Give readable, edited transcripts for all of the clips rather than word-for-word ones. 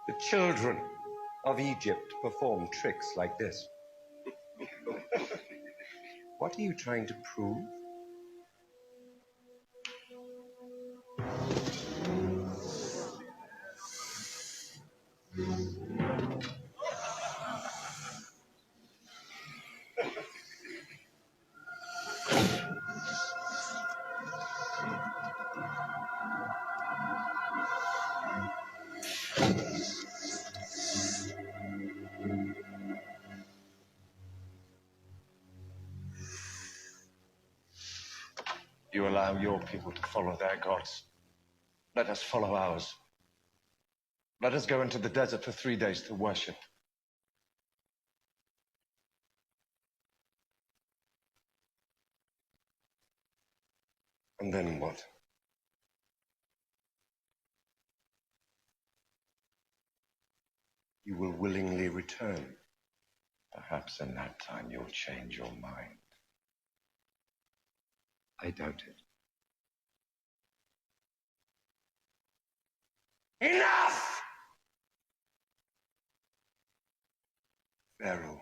The children of Egypt perform tricks like this. What are you trying to prove? You allow your people to follow their gods. Let us follow ours. Let us go into the desert for 3 days to worship. And then what? You will willingly return. Perhaps in that time you'll change your mind. I doubt it. Enough! Pharaoh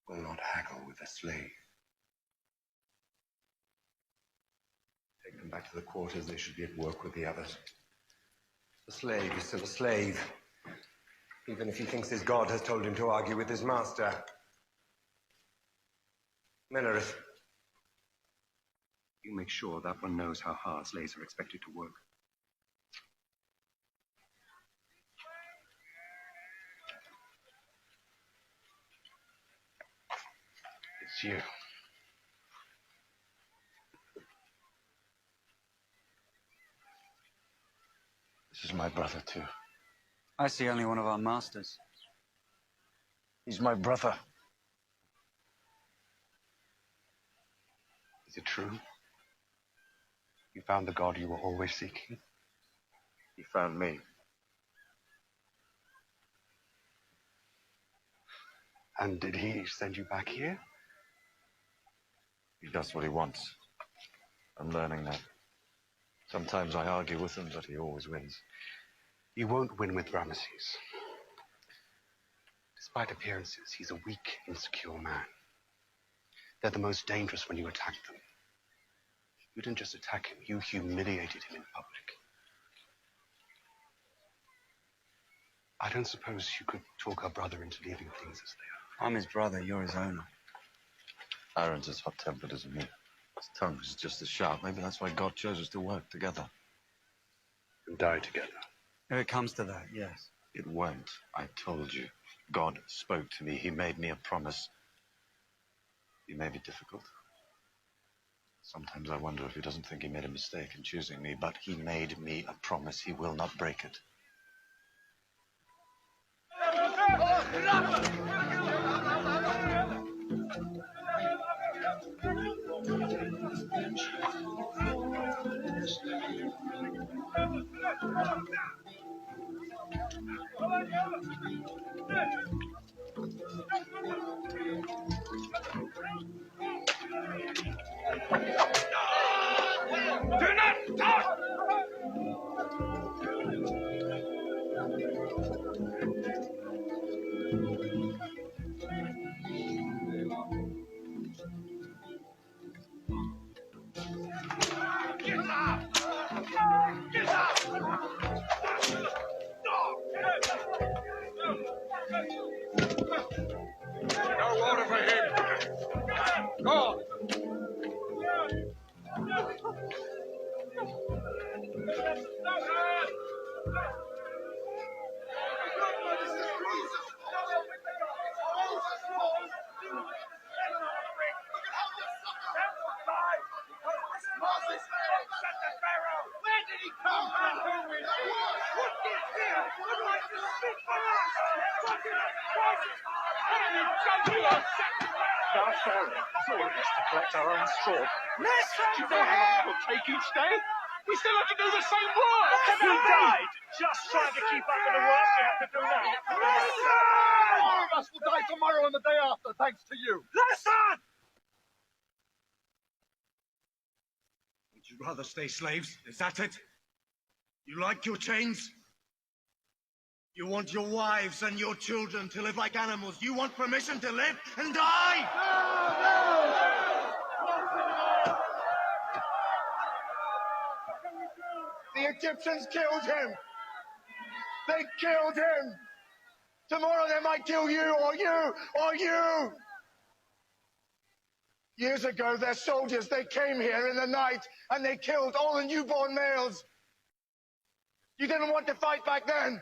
will not haggle with a slave. Take them back to the quarters. They should be at work with the others. The slave is still a slave, even if he thinks his God has told him to argue with his master. Menarith. You make sure that one knows how hard slaves are expected to work. It's you. This is my brother, too. I see only one of our masters. He's my brother. Is it true? You found the God you were always seeking? He found me. And did he send you back here? He does what he wants. I'm learning that. Sometimes I argue with him, but he always wins. You won't win with Ramesses. Despite appearances, he's a weak, insecure man. They're the most dangerous when you attack them. You didn't just attack him, you humiliated him in public. I don't suppose you could talk our brother into leaving things as they are. I'm his brother, you're his owner. Aaron's as hot-tempered as me. His tongue is just as sharp. Maybe that's why God chose us to work together. And die together. If it comes to that, yes. It won't. I told you. God spoke to me. He made me a promise. He may be difficult. Sometimes I wonder if he doesn't think he made a mistake in choosing me, but he made me a promise. He will not break it. Do not talk! Get up! Get up! No water for him! Go on! Where did he come from? Who is he? What is here? Would like to speak for us! What is it? Our Pharaoh is to collect our own straw. Listen Do you to know how long him! it will take each day? We still have to do the same work! Listen! He died just trying to keep up with the work we have to do now. Listen! All of us will die tomorrow and the day after, thanks to you. Listen! Would you rather stay slaves? Is that it? You like your chains? You want your wives and your children to live like animals. You want permission to live and die! The Egyptians killed him! They killed him! Tomorrow they might kill you, or you, or you! Years ago, their soldiers, they came here in the night, and they killed all the newborn males. You didn't want to fight back then.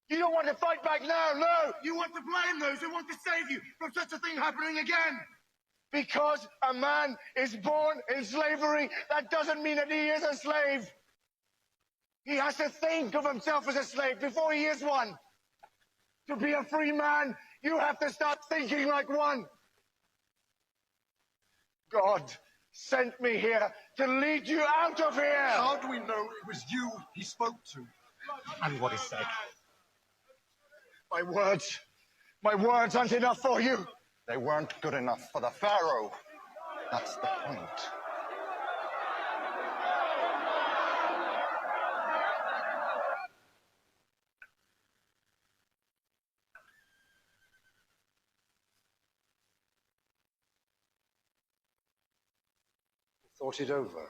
You don't want to fight back now, no! You want to blame those who want to save you from such a thing happening again! Because a man is born in slavery, that doesn't mean that he is a slave. He has to think of himself as a slave before he is one. To be a free man, you have to start thinking like one. God sent me here to lead you out of here. How do we know it was you he spoke to? And what he said? My words aren't enough for you. They weren't good enough for the Pharaoh. That's the point. Thought it over.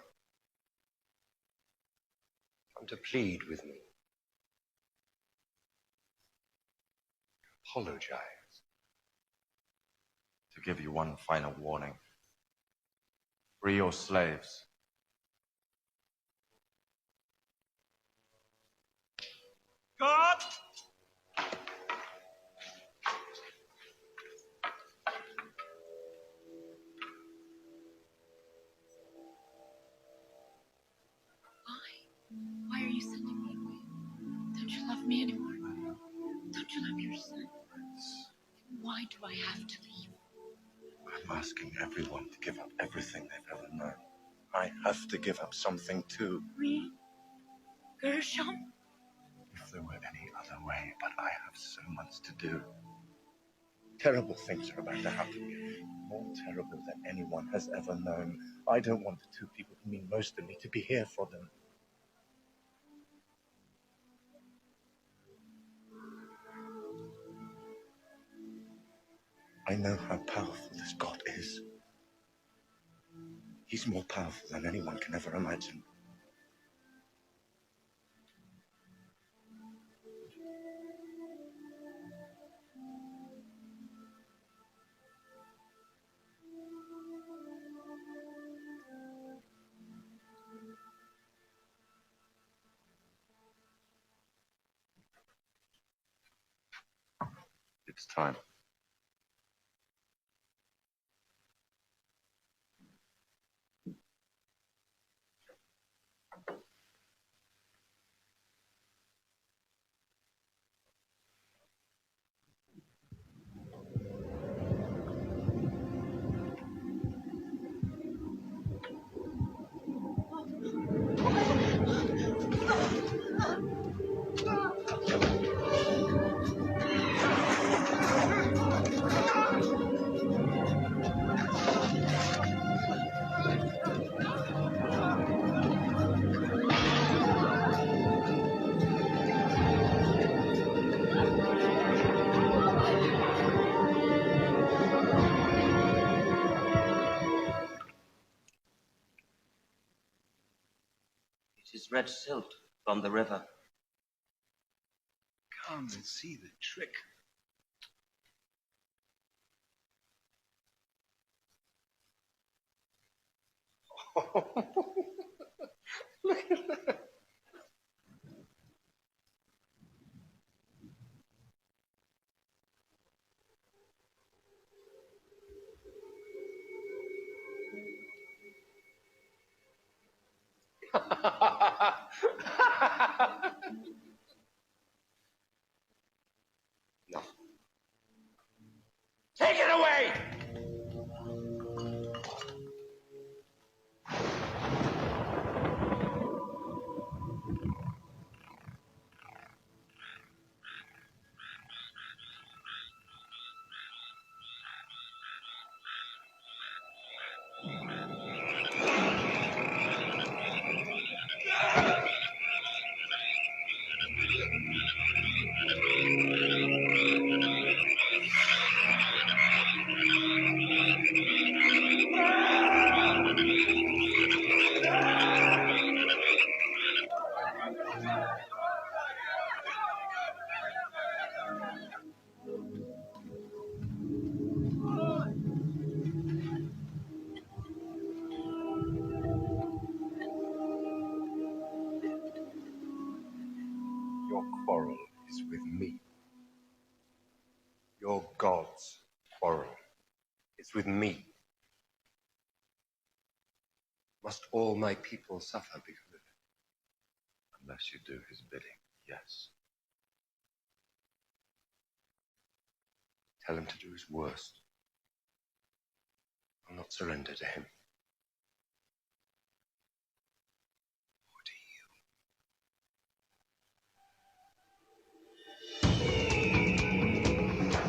Come to plead with me. Apologize. To give you one final warning. Free your slaves. God! Why are you sending me away? Don't you love me anymore? Don't you love your son? Why do I have to leave? I'm asking everyone to give up everything they've ever known. I have to give up something too. Me? Gershom? If there were any other way, but I have so much to do. Terrible things are about to happen. More terrible than anyone has ever known. I don't want the two people who mean most to me to be here for them. I know how powerful this God is. He's more powerful than anyone can ever imagine. It's time. It is red silt from the river. Come and see the trick. Look at that. No. Take it away! Your quarrel is with me. Your God's quarrel is with me. Must all my people suffer because of it? Unless you do his bidding, yes. Tell him to do his worst. I'll not surrender to him.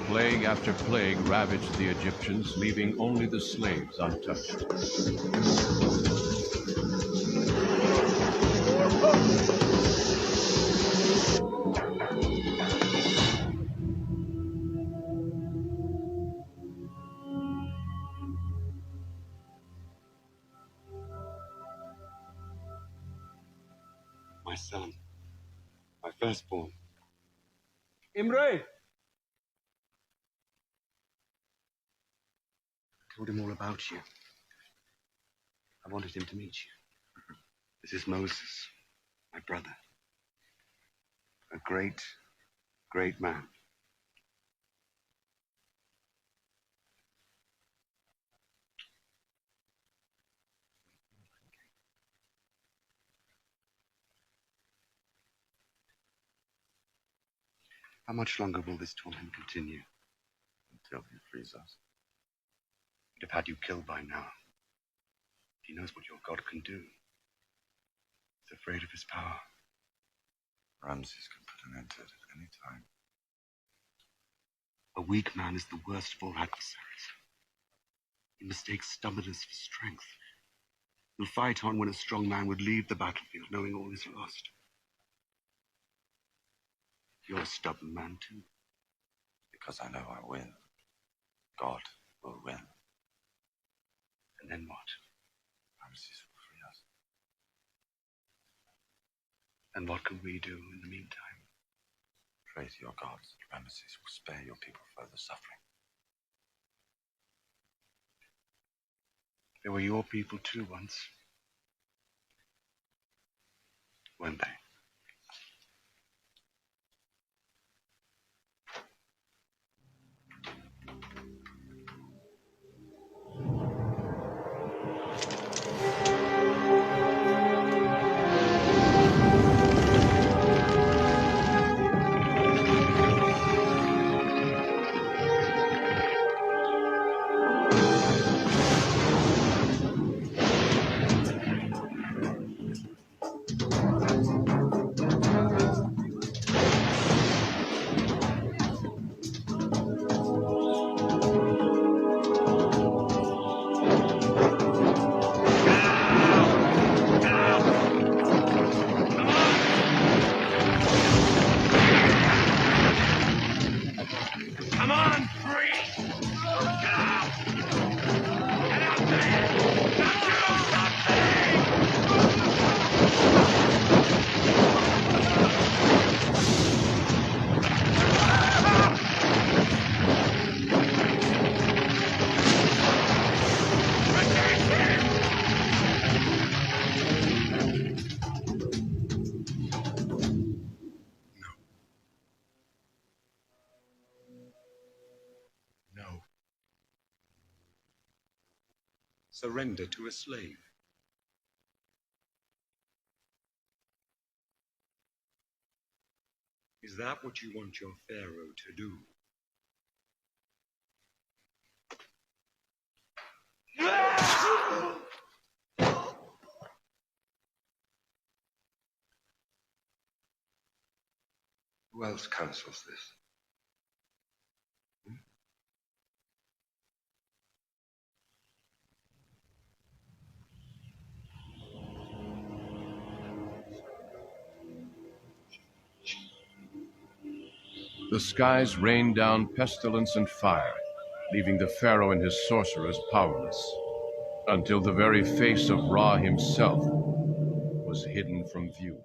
Plague after plague ravaged the Egyptians, leaving only the slaves untouched. My son, my firstborn. Imre! I told him all about you. I wanted him to meet you. This is Moses, my brother. A great, great man. How much longer will this torment continue? Until he frees us. He'd have had you killed by now. He knows what your God can do. He's afraid of his power. Ramses can put an end to it at any time. A weak man is the worst of all adversaries. He mistakes stubbornness for strength. He'll fight on when a strong man would leave the battlefield knowing all is lost. You're a stubborn man too. Because I know I win. God will win. And then what? Ramses will free us. And what can we do in the meantime? Pray to your gods that Ramses will spare your people further suffering. They were your people too once. Weren't they? Surrender to a slave. Is that what you want your Pharaoh to do? Who else counsels this? The skies rained down pestilence and fire, leaving the Pharaoh and his sorcerers powerless, until the very face of Ra himself was hidden from view.